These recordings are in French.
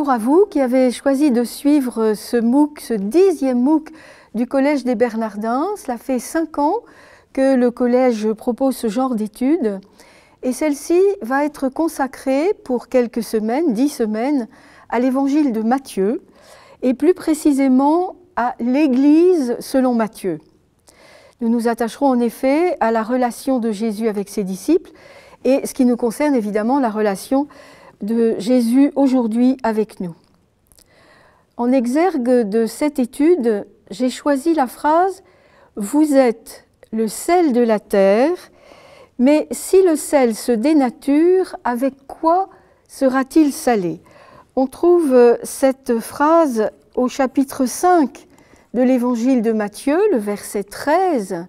Bonjour à vous qui avez choisi de suivre ce MOOC, ce 10e MOOC du Collège des Bernardins. Cela fait 5 ans que le collège propose ce genre d'études et celle-ci va être consacrée pour quelques semaines, 10 semaines, à l'évangile de Matthieu et plus précisément à l'Église selon Matthieu. Nous nous attacherons en effet à la relation de Jésus avec ses disciples et ce qui nous concerne évidemment la relation de Jésus aujourd'hui avec nous. En exergue de cette étude, j'ai choisi la phrase « Vous êtes le sel de la terre, mais si le sel se dénature, avec quoi sera-t-il salé ?» On trouve cette phrase au chapitre 5 de l'évangile de Matthieu, le verset 13.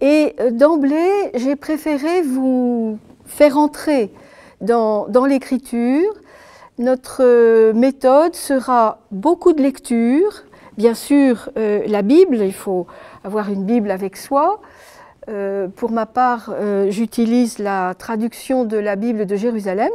Et d'emblée, j'ai préféré vous faire entrer dans l'écriture. Notre méthode sera beaucoup de lecture, bien sûr la Bible, il faut avoir une Bible avec soi. Pour ma part, j'utilise la traduction de la Bible de Jérusalem,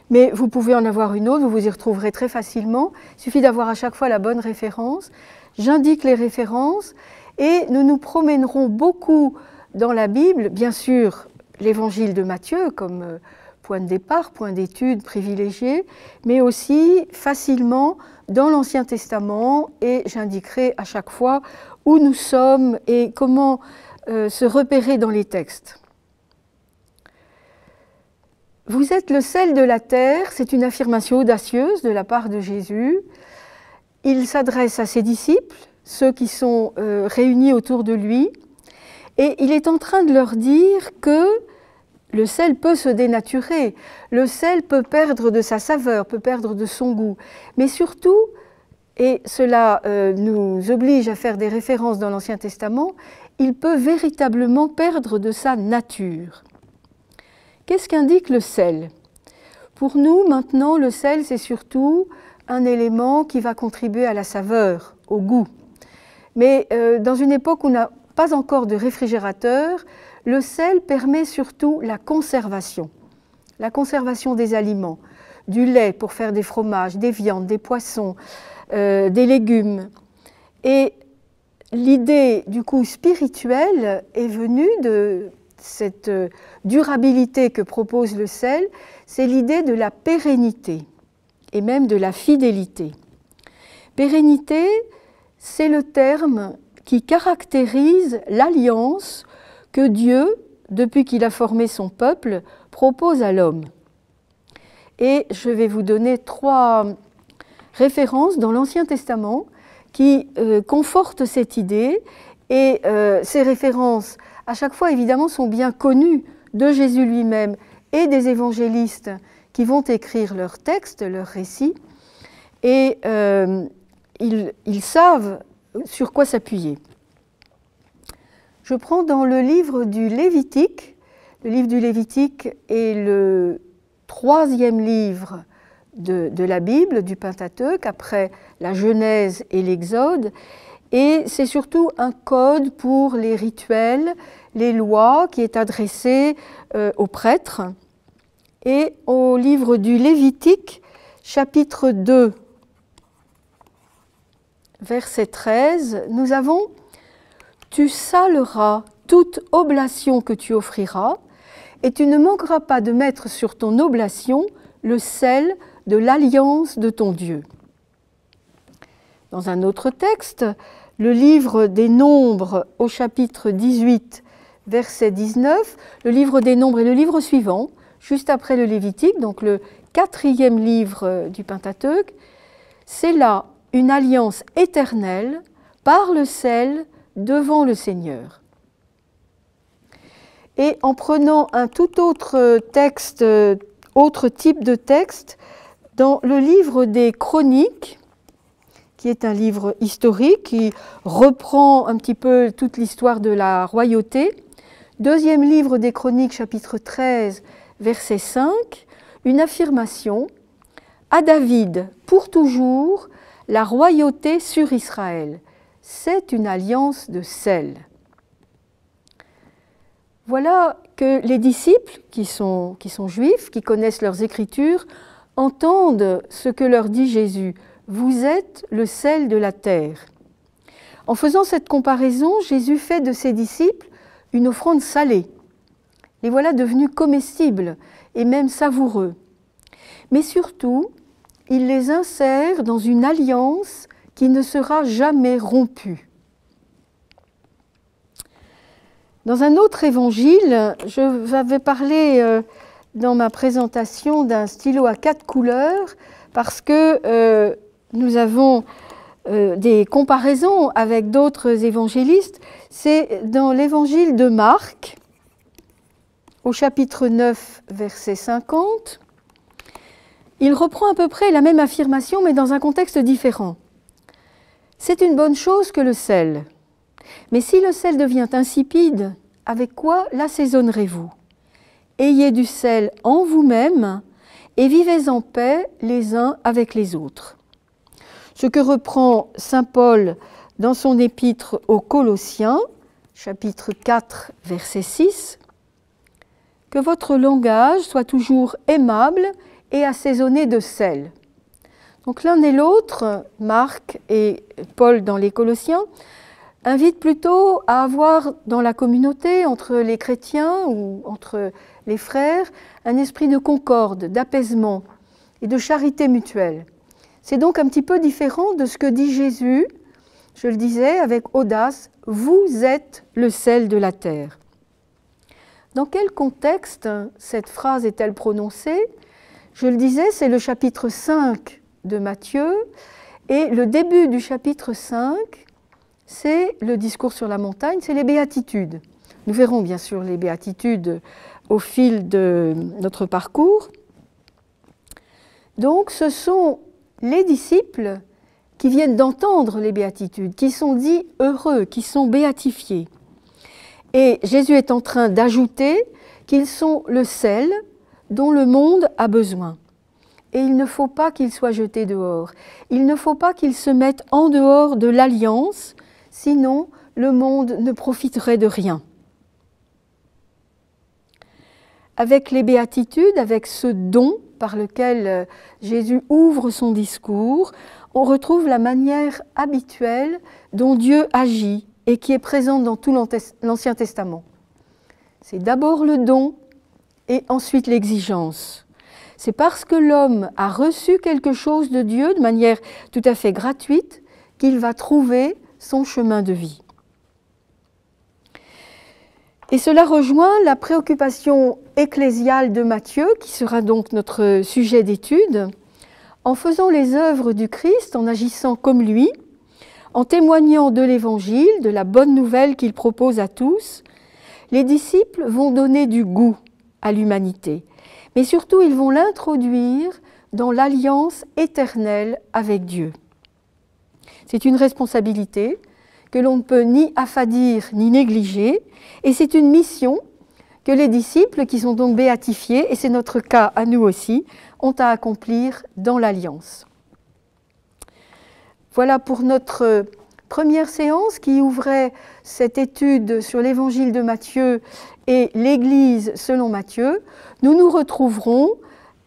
mais vous pouvez en avoir une autre, vous vous y retrouverez très facilement. Il suffit d'avoir à chaque fois la bonne référence. J'indique les références et nous nous promènerons beaucoup dans la Bible, bien sûr l'évangile de Matthieu comme point de départ, point d'étude privilégié, mais aussi facilement dans l'Ancien Testament et j'indiquerai à chaque fois où nous sommes et comment se repérer dans les textes. Vous êtes le sel de la terre, c'est une affirmation audacieuse de la part de Jésus. Il s'adresse à ses disciples, ceux qui sont réunis autour de lui, et il est en train de leur dire que le sel peut se dénaturer, le sel peut perdre de sa saveur, peut perdre de son goût, mais surtout, et cela nous oblige à faire des références dans l'Ancien Testament, il peut véritablement perdre de sa nature. Qu'est-ce qu'indique le sel? Pour nous, maintenant, le sel, c'est surtout un élément qui va contribuer à la saveur, au goût. Mais dans une époque où on n'a pas encore de réfrigérateur, le sel permet surtout la conservation des aliments, du lait pour faire des fromages, des viandes, des poissons, des légumes. Et l'idée du coup spirituelle est venue de cette durabilité que propose le sel, c'est l'idée de la pérennité et même de la fidélité. Pérennité, c'est le terme qui caractérise l'alliance que Dieu, depuis qu'il a formé son peuple, propose à l'homme. Et je vais vous donner 3 références dans l'Ancien Testament qui confortent cette idée. Et ces références, à chaque fois, évidemment, sont bien connues de Jésus lui-même et des évangélistes qui vont écrire leurs textes, leurs récits. Et ils savent sur quoi s'appuyer. Je prends dans le livre du Lévitique. Le livre du Lévitique est le 3e livre de la Bible, du Pentateuque, après la Genèse et l'Exode. Et c'est surtout un code pour les rituels, les lois, qui est adressé aux prêtres. Et au livre du Lévitique, chapitre 2, verset 13, nous avons « Tu saleras toute oblation que tu offriras, et tu ne manqueras pas de mettre sur ton oblation le sel de l'alliance de ton Dieu. » Dans un autre texte, le livre des Nombres au chapitre 18, verset 19, le livre des Nombres est le livre suivant, juste après le Lévitique, donc le 4e livre du Pentateuque, c'est là une alliance éternelle par le sel devant le Seigneur. Et en prenant un tout autre texte, autre type de texte, dans le livre des Chroniques, qui est un livre historique qui reprend un petit peu toute l'histoire de la royauté, 2e livre des Chroniques, chapitre 13, verset 5, une affirmation « À David, pour toujours, la royauté sur Israël. C'est une alliance de sel. » Voilà que les disciples, qui sont juifs, qui connaissent leurs Écritures, entendent ce que leur dit Jésus. Vous êtes le sel de la terre. En faisant cette comparaison, Jésus fait de ses disciples une offrande salée. Les voilà devenus comestibles et même savoureux. Mais surtout, il les insère dans une alliance qui ne sera jamais rompue. Dans un autre évangile, je vais parler dans ma présentation d'un stylo à 4 couleurs parce que nous avons des comparaisons avec d'autres évangélistes. C'est dans l'évangile de Marc, au chapitre 9, verset 50. Il reprend à peu près la même affirmation, mais dans un contexte différent. C'est une bonne chose que le sel. Mais si le sel devient insipide, avec quoi l'assaisonnerez-vous? Ayez du sel en vous-même et vivez en paix les uns avec les autres. Ce que reprend saint Paul dans son épître aux Colossiens, chapitre 4, verset 6, « Que votre langage soit toujours aimable et assaisonné de sel. » Donc l'un et l'autre, Marc et Paul dans les Colossiens, invitent plutôt à avoir dans la communauté, entre les chrétiens ou entre les frères, un esprit de concorde, d'apaisement et de charité mutuelle. C'est donc un petit peu différent de ce que dit Jésus, je le disais avec audace, « Vous êtes le sel de la terre ». Dans quel contexte cette phrase est-elle prononcée? Je le disais, c'est le chapitre 5 de Matthieu, et le début du chapitre 5, c'est le discours sur la montagne, c'est les béatitudes. Nous verrons bien sûr les béatitudes au fil de notre parcours. Donc ce sont les disciples qui viennent d'entendre les béatitudes, qui sont dits heureux, qui sont béatifiés. Et Jésus est en train d'ajouter qu'ils sont le sel dont le monde a besoin. Et il ne faut pas qu'ils soient jetés dehors. Il ne faut pas qu'ils se mettent en dehors de l'alliance, sinon le monde ne profiterait de rien. Avec les béatitudes, avec ce don par lequel Jésus ouvre son discours, on retrouve la manière habituelle dont Dieu agit et qui est présente dans tout l'Ancien Testament. C'est d'abord le don et ensuite l'exigence. C'est parce que l'homme a reçu quelque chose de Dieu de manière tout à fait gratuite qu'il va trouver son chemin de vie. Et cela rejoint la préoccupation ecclésiale de Matthieu, qui sera donc notre sujet d'étude. En faisant les œuvres du Christ, en agissant comme lui, en témoignant de l'Évangile, de la bonne nouvelle qu'il propose à tous, les disciples vont donner du goût à l'humanité. Mais surtout, ils vont l'introduire dans l'alliance éternelle avec Dieu. C'est une responsabilité que l'on ne peut ni affadir ni négliger, et c'est une mission que les disciples, qui sont donc béatifiés, et c'est notre cas à nous aussi, ont à accomplir dans l'Alliance. Voilà pour notre première séance qui ouvrait cette étude sur l'Évangile de Matthieu et l'Église selon Matthieu. Nous nous retrouverons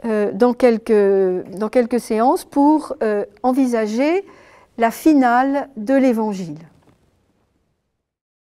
dans quelques séances pour envisager la finale de l'Évangile.